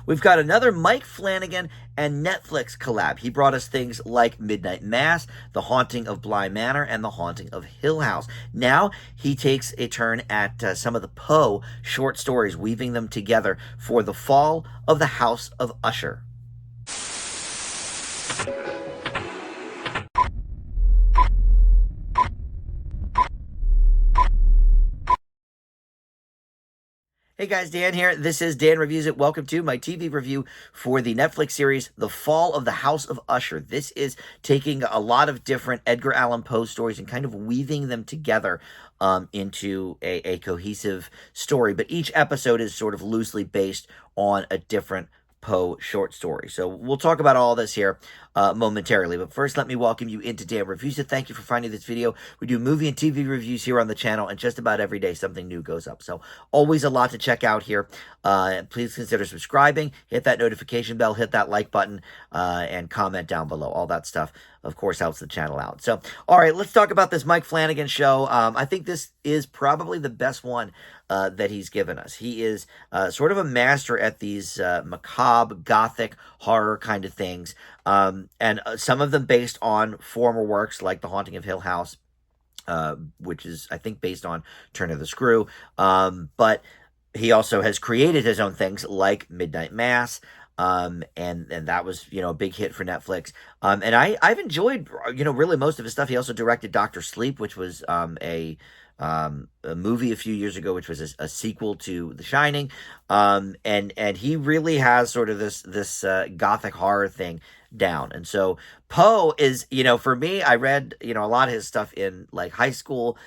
We've got another Mike Flanagan and Netflix collab. He brought us things like Midnight Mass, The Haunting of Bly Manor, and The Haunting of Hill House. Now he takes a turn at some of the Poe short stories, weaving them together for The Fall of the House of Usher. Hey guys, Dan here. This is Dan Reviews It. Welcome to my TV review for the Netflix series, The Fall of the House of Usher. This is taking a lot of different Edgar Allan Poe stories and kind of weaving them together into a cohesive story. But each episode is sort of loosely based on a different Poe short story. So we'll talk about all this here momentarily. But first, let me welcome you into Dan Reviews It. Thank you for finding this video. We do movie and TV reviews here on the channel, and just about every day something new goes up. So always a lot to check out here. Please consider subscribing, hit that notification bell, hit that like button, and comment down below. All that stuff, of course, helps the channel out. So, all right, let's talk about this Mike Flanagan show. I think this is probably the best one that he's given us. He is sort of a master at these macabre, gothic, horror kind of things, and some of them based on former works like The Haunting of Hill House, which is, I think, based on Turn of the Screw, but he also has created his own things like Midnight Mass, and that was, a big hit for Netflix. And I've enjoyed, really most of his stuff. He also directed Dr. Sleep, which was a movie a few years ago, which was a sequel to The Shining. And he really has sort of this gothic horror thing down. And so Poe is, for me, I read, a lot of his stuff in like high school.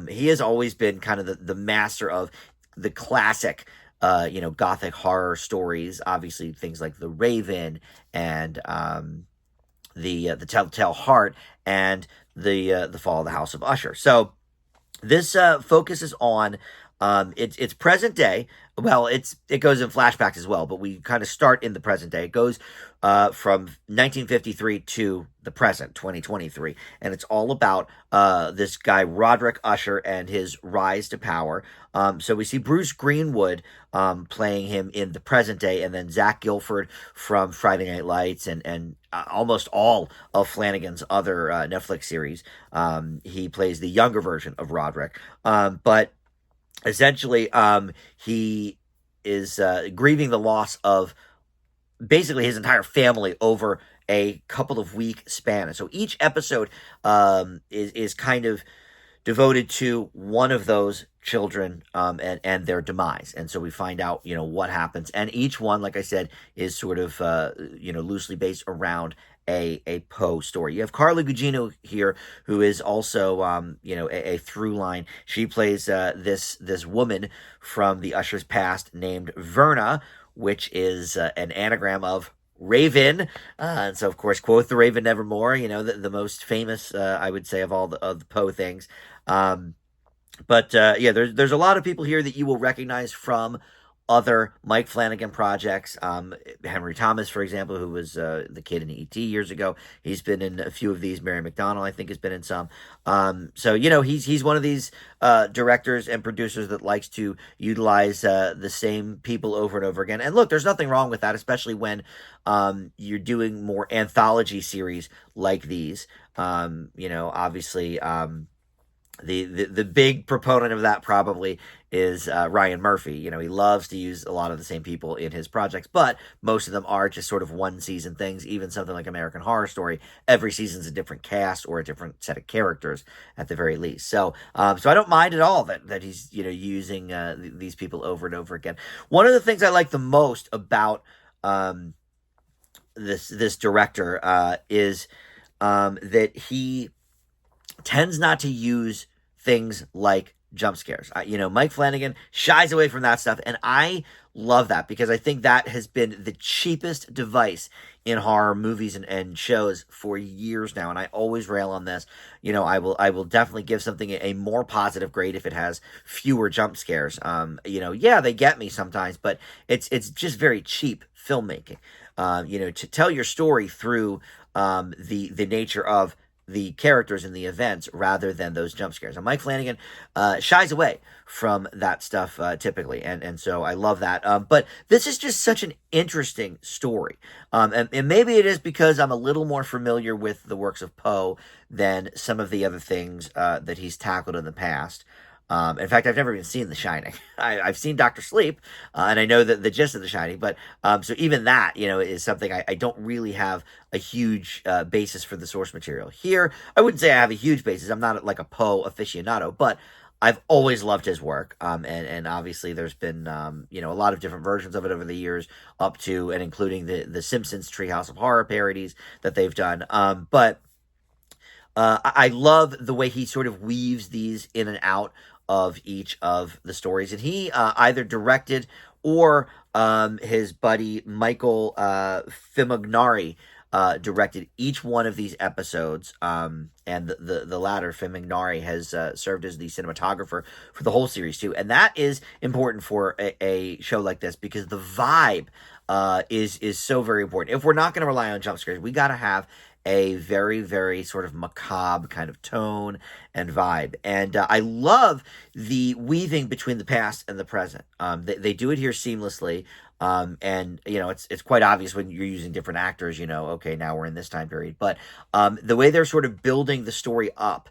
He has always been kind of the master of the classic gothic horror stories, obviously things like The Raven and the Telltale Heart and the Fall of the House of Usher. So this focuses on it's present day. Well, it goes in flashbacks as well, but we kind of start in the present day. It goes from 1953 to the present, 2023, and it's all about this guy Roderick Usher and his rise to power. So we see Bruce Greenwood playing him in the present day, and then Zach Gilford from Friday Night Lights and almost all of Flanagan's other Netflix series. He plays the younger version of Roderick, but essentially, he is grieving the loss of basically his entire family over a couple of week span. And so each episode is kind of devoted to one of those children and their demise. And so we find out, what happens. And each one, like I said, is sort of, loosely based around a Poe story. You have Carla Gugino here, who is also, a through line. She plays this woman from the Usher's past named Verna, which is an anagram of Raven. And so, of course, quote the Raven nevermore, the most famous, I would say, of all the Poe things. But there's a lot of people here that you will recognize from other Mike Flanagan projects. Henry Thomas, for example, who was the kid in E.T. years ago. He's been in a few of these. Mary McDonnell, I think, has been in some. So, he's one of these directors and producers that likes to utilize the same people over and over again. And look, there's nothing wrong with that, especially when you're doing more anthology series like these. Obviously, the big proponent of that probably is Ryan Murphy. He loves to use a lot of the same people in his projects, but most of them are just sort of one season things. Even something like American Horror Story, every season's a different cast or a different set of characters at the very least. So I don't mind at all that he's using these people over and over again. One of the things I like the most about this director is that he tends not to use things like jump scares. Mike Flanagan shies away from that stuff, and I love that because I think that has been the cheapest device in horror movies and shows for years now, and I always rail on this. I will definitely give something a more positive grade if it has fewer jump scares. They get me sometimes, but it's just very cheap filmmaking. To tell your story through the nature of the characters and the events rather than those jump scares. And Mike Flanagan shies away from that stuff typically, and so I love that. But this is just such an interesting story, and maybe it is because I'm a little more familiar with the works of Poe than some of the other things that he's tackled in the past. In fact, I've never even seen The Shining. I've seen Doctor Sleep, and I know the gist of The Shining, but so even that, is something I don't really have a huge basis for the source material. Here, I wouldn't say I have a huge basis. I'm not like a Poe aficionado, but I've always loved his work, and obviously there's been a lot of different versions of it over the years, up to and including the Simpsons Treehouse of Horror parodies that they've done. But I love the way he sort of weaves these in and out of each of the stories. And he either directed or his buddy Michael Fimignari directed each one of these episodes. And the latter, Fimignari, has served as the cinematographer for the whole series too. And that is important for a show like this because the vibe is so very important. If we're not going to rely on jump scares, we got to have a very, very sort of macabre kind of tone and vibe. And I love the weaving between the past and the present. They do it here seamlessly. And it's quite obvious when you're using different actors, okay, now we're in this time period. But the way they're sort of building the story up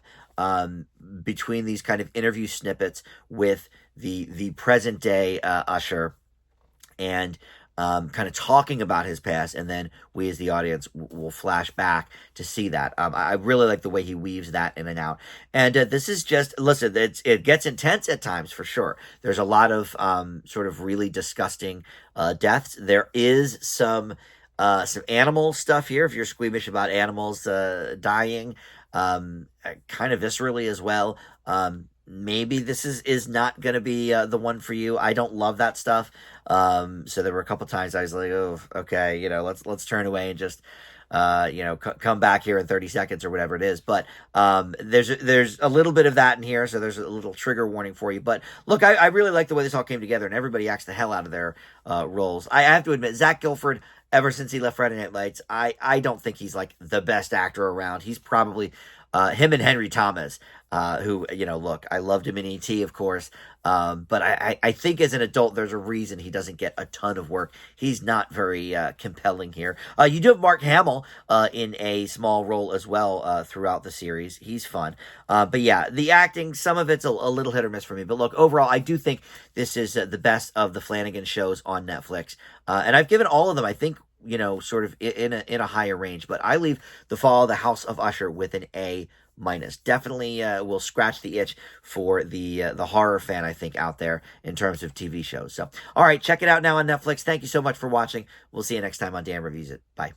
between these kind of interview snippets with the present day Usher and kind of talking about his past, and then we as the audience will flash back to see that. I really like the way he weaves that in and out. And this is just, listen, it gets intense at times for sure. There's a lot of sort of really disgusting deaths. There is some animal stuff here, if you're squeamish about animals dying, kind of viscerally as well. Maybe this is not going to be the one for you. I don't love that stuff. So there were a couple times I was like, oh, okay, let's turn away and just, come back here in 30 seconds or whatever it is. But there's a little bit of that in here, so there's a little trigger warning for you. But look, I really like the way this all came together, and everybody acts the hell out of their roles. I have to admit, Zach Gilford, ever since he left Friday Night Lights, I don't think he's like the best actor around. He's probably him and Henry Thomas, who, look, I loved him in E.T., of course, but I think as an adult, there's a reason he doesn't get a ton of work. He's not very compelling here. You do have Mark Hamill in a small role as well throughout the series. He's fun. But yeah, the acting, some of it's a little hit or miss for me. But look, overall, I do think this is the best of the Flanagan shows on Netflix. And I've given all of them, I think, sort of in a higher range, but I leave The Fall of the House of Usher with an A-. Definitely will scratch the itch for the horror fan, I think, out there in terms of TV shows. So, all right, check it out now on Netflix. Thank you so much for watching. We'll see you next time on Dan Reviews It. Bye.